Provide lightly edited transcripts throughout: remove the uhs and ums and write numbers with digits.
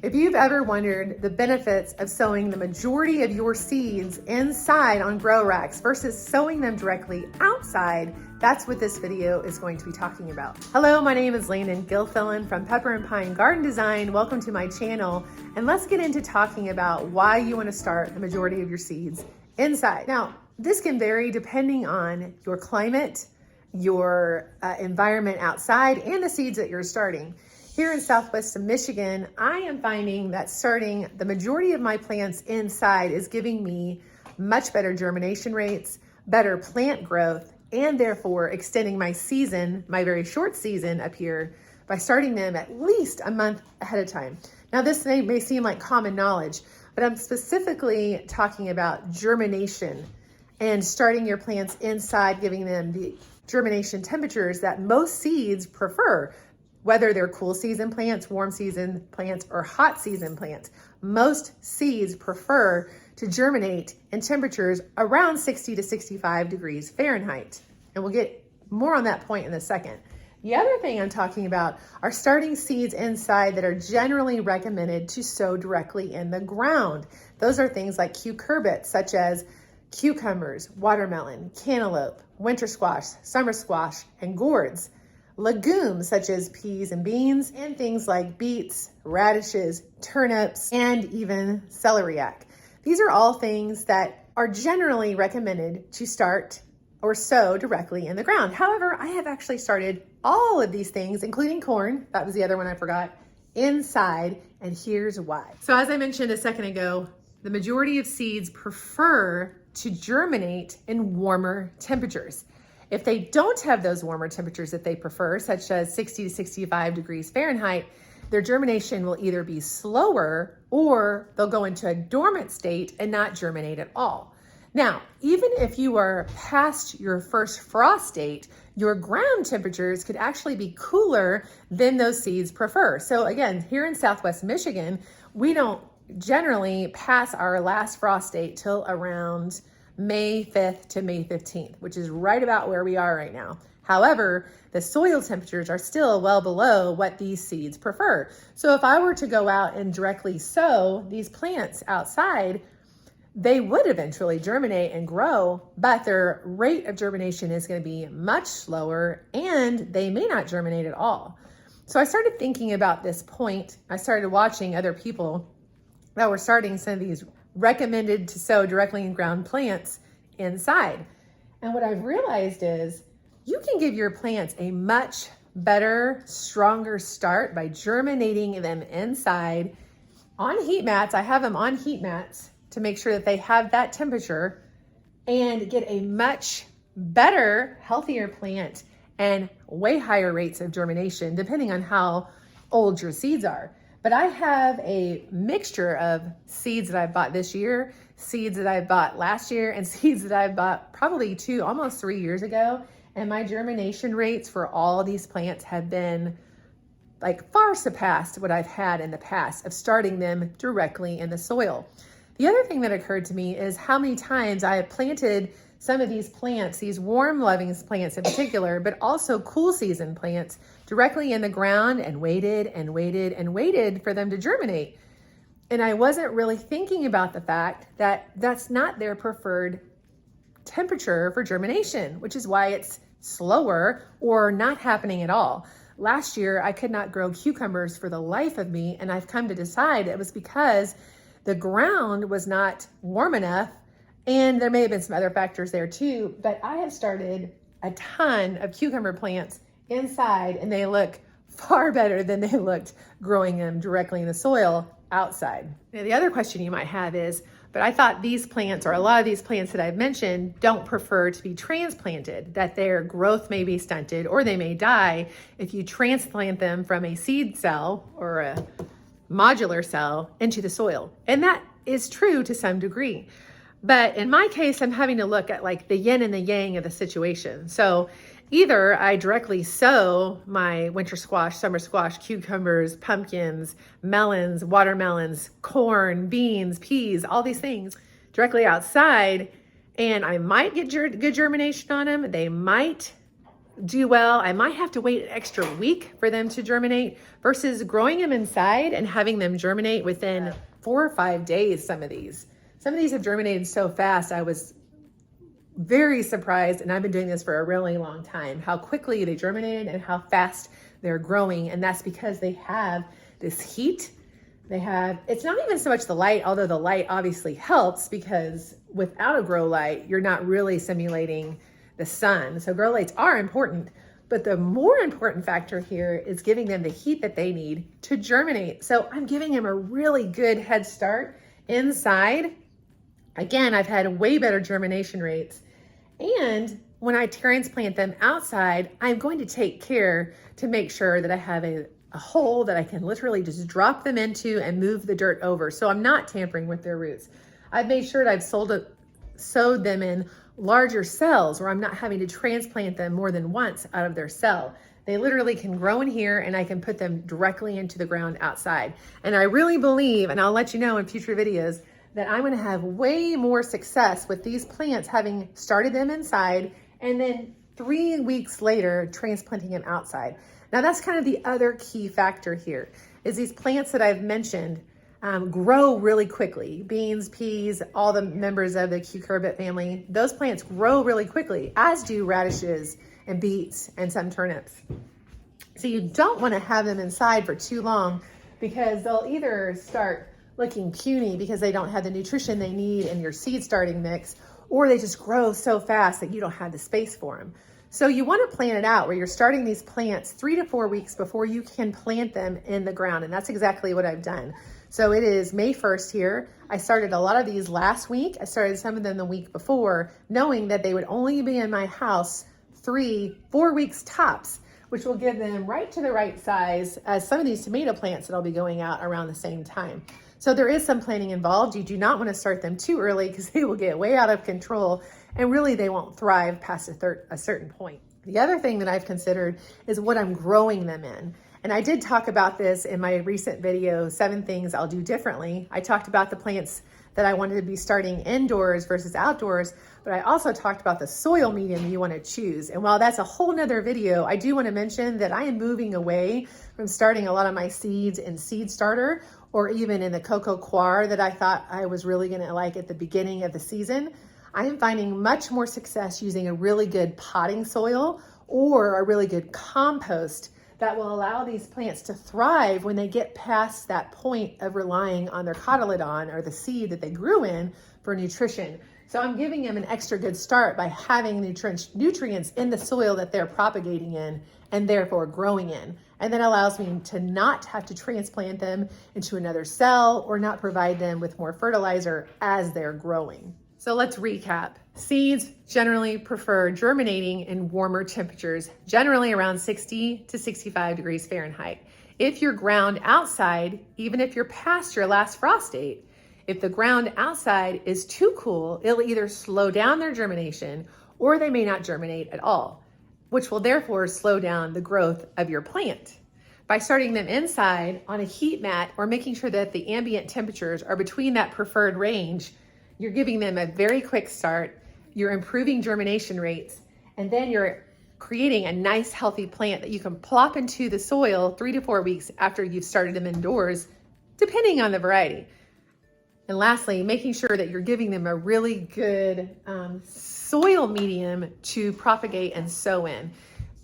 If you've ever wondered the benefits of sowing the majority of your seeds inside on grow racks versus sowing them directly outside, that's what this video is going to be talking about. Hello, my name is Landon Gilfillan from Pepper and Pine Garden Design. Welcome to my channel, and let's get into talking about why you want to start the majority of your seeds inside. Now, this can vary depending on your climate, your environment outside, and the seeds that you're starting. Here in Southwest Michigan, I am finding that starting the majority of my plants inside is giving me much better germination rates, better plant growth, and therefore extending my season, my very short season up here, by starting them at least a month ahead of time. Now, this may seem like common knowledge, but I'm specifically talking about germination and starting your plants inside, giving them the germination temperatures that most seeds prefer. Whether they're cool season plants, warm season plants, or hot season plants, most seeds prefer to germinate in temperatures around 60 to 65 degrees Fahrenheit. And we'll get more on that point in a second. The other thing I'm talking about are starting seeds inside that are generally recommended to sow directly in the ground. Those are things like cucurbits, such as cucumbers, watermelon, cantaloupe, winter squash, summer squash, and gourds. Legumes such as peas and beans, and things like beets, radishes, turnips, and even celeriac. These are all things that are generally recommended to start or sow directly in the ground. However, I have actually started all of these things, including corn, that was the other one I forgot, inside, and here's why. So as I mentioned a second ago, the majority of seeds prefer to germinate in warmer temperatures. If they don't have those warmer temperatures that they prefer, such as 60 to 65 degrees Fahrenheit, their germination will either be slower or they'll go into a dormant state and not germinate at all. Now, even if you are past your first frost date, your ground temperatures could actually be cooler than those seeds prefer. So again, here in Southwest Michigan, we don't generally pass our last frost date till around May 5th to May 15th, which is right about where we are right now. However, the soil temperatures are still well below what these seeds prefer. So if I were to go out and directly sow these plants outside, they would eventually germinate and grow, but their rate of germination is going to be much slower and they may not germinate at all. So I started thinking about this point. I started watching other people that were starting some of these recommended to sow directly in ground plants inside. And what I've realized is you can give your plants a much better, stronger start by germinating them inside on heat mats. I have them on heat mats to make sure that they have that temperature and get a much better, healthier plant and way higher rates of germination depending on how old your seeds are. But I have a mixture of seeds that I bought this year, seeds that I bought last year, and seeds that I bought probably almost 3 years ago. And my germination rates for all of these plants have been like far surpassed what I've had in the past of starting them directly in the soil. The other thing that occurred to me is how many times I have planted some of these plants, these warm loving plants in particular, but also cool season plants directly in the ground and waited and waited and waited for them to germinate. And I wasn't really thinking about the fact that that's not their preferred temperature for germination, which is why it's slower or not happening at all. Last year, I could not grow cucumbers for the life of me, and I've come to decide it was because the ground was not warm enough. And there may have been some other factors there too, but I have started a ton of cucumber plants inside and they look far better than they looked growing them directly in the soil outside. Now, the other question you might have is, but I thought these plants, or a lot of these plants that I've mentioned, don't prefer to be transplanted, that their growth may be stunted or they may die if you transplant them from a seed cell or a modular cell into the soil. And that is true to some degree. But in my case, I'm having to look at like the yin and the yang of the situation. So either I directly sow my winter squash, summer squash, cucumbers, pumpkins, melons, watermelons, corn, beans, peas, all these things directly outside, and I might get good germination on them. They might do well, I might have to wait an extra week for them to germinate versus growing them inside and having them germinate within 4 or 5 days. Some of these have germinated so fast. I was very surprised, and I've been doing this for a really long time, how quickly they germinated and how fast they're growing. And that's because they have this heat. It's not even so much the light, although the light obviously helps, because without a grow light, you're not really simulating the sun. So grow lights are important, but the more important factor here is giving them the heat that they need to germinate. So I'm giving them a really good head start inside. Again, I've had way better germination rates. And when I transplant them outside, I'm going to take care to make sure that I have a hole that I can literally just drop them into and move the dirt over. So I'm not tampering with their roots. I've made sure that I've sowed them in larger cells where I'm not having to transplant them more than once out of their cell. They literally can grow in here, and I can put them directly into the ground outside. And I really believe, and I'll let you know in future videos, that I'm going to have way more success with these plants having started them inside and then 3 weeks later transplanting them outside. Now that's kind of the other key factor here, is these plants that I've mentioned grow really quickly. Beans, peas, all the members of the cucurbit family, those plants grow really quickly, as do radishes and beets and some turnips. So you don't want to have them inside for too long, because they'll either start looking puny because they don't have the nutrition they need in your seed starting mix, or they just grow so fast that you don't have the space for them. So you want to plan it out where you're starting these plants 3 to 4 weeks before you can plant them in the ground. And that's exactly what I've done. So it is May 1st here. I started a lot of these last week. I started some of them the week before, knowing that they would only be in my house 3-4 weeks tops, which will give them right to the right size as some of these tomato plants that I'll be going out around the same time. So there is some planning involved. You do not want to start them too early, because they will get way out of control and really they won't thrive past a certain point. The other thing that I've considered is what I'm growing them in. And I did talk about this in my recent video, 7 things I'll do differently. I talked about the plants that I wanted to be starting indoors versus outdoors, but I also talked about the soil medium you want to choose. And while that's a whole nother video, I do want to mention that I am moving away from starting a lot of my seeds in seed starter, or even in the coco coir that I thought I was really going to like at the beginning of the season. I am finding much more success using a really good potting soil or a really good compost that will allow these plants to thrive when they get past that point of relying on their cotyledon, or the seed that they grew in, for nutrition. So I'm giving them an extra good start by having nutrients in the soil that they're propagating in and therefore growing in. And that allows me to not have to transplant them into another cell or not provide them with more fertilizer as they're growing. So let's recap. Seeds generally prefer germinating in warmer temperatures, generally around 60 to 65 degrees Fahrenheit. If you're ground outside, even if you're past your last frost date, if the ground outside is too cool, it'll either slow down their germination or they may not germinate at all, which will therefore slow down the growth of your plant. By starting them inside on a heat mat or making sure that the ambient temperatures are between that preferred range, you're giving them a very quick start, you're improving germination rates, and then you're creating a nice healthy plant that you can plop into the soil 3 to 4 weeks after you've started them indoors, depending on the variety. And lastly, making sure that you're giving them a really good soil medium to propagate and sow in,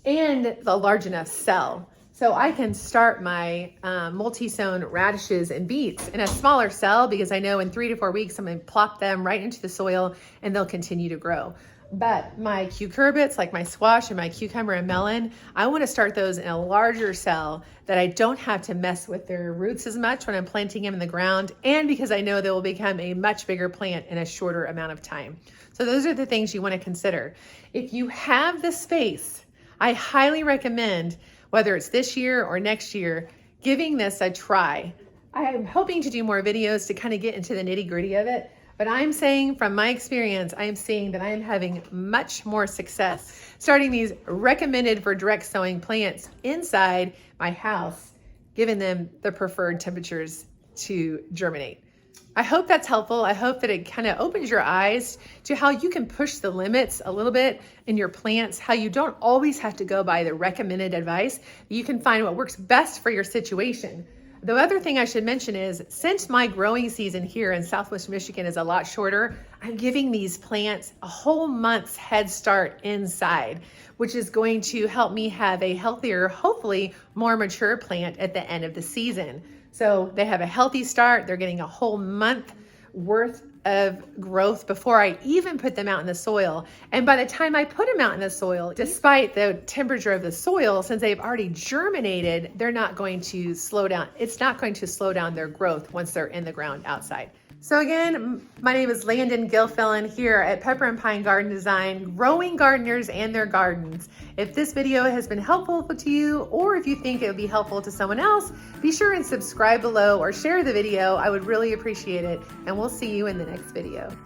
and a large enough cell. So I can start my multi-sown radishes and beets in a smaller cell, because I know in 3 to 4 weeks, I'm gonna plop them right into the soil and they'll continue to grow. But my cucurbits, like my squash and my cucumber and melon, I want to start those in a larger cell that I don't have to mess with their roots as much when I'm planting them in the ground, and because I know they will become a much bigger plant in a shorter amount of time. So those are the things you want to consider. If you have the space, I highly recommend, whether it's this year or next year, giving this a try. I am hoping to do more videos to kind of get into the nitty-gritty of it. But I'm saying from my experience, I am seeing that I am having much more success starting these recommended for direct sowing plants inside my house, giving them the preferred temperatures to germinate. I hope that's helpful. I hope that it kind of opens your eyes to how you can push the limits a little bit in your plants, how you don't always have to go by the recommended advice. You can find what works best for your situation. The other thing I should mention is, since my growing season here in Southwest Michigan is a lot shorter, I'm giving these plants a whole month's head start inside, which is going to help me have a healthier, hopefully more mature plant at the end of the season. So they have a healthy start. They're getting a whole month worth of growth before I even put them out in the soil. And by the time I put them out in the soil, despite the temperature of the soil, since they've already germinated, they're not going to slow down. It's not going to slow down their growth once they're in the ground outside. So again, my name is Landon Gilfillan here at Pepper and Pine Garden Design, growing gardeners and their gardens. If this video has been helpful to you, or if you think it would be helpful to someone else, be sure and subscribe below or share the video. I would really appreciate it. And we'll see you in the next video.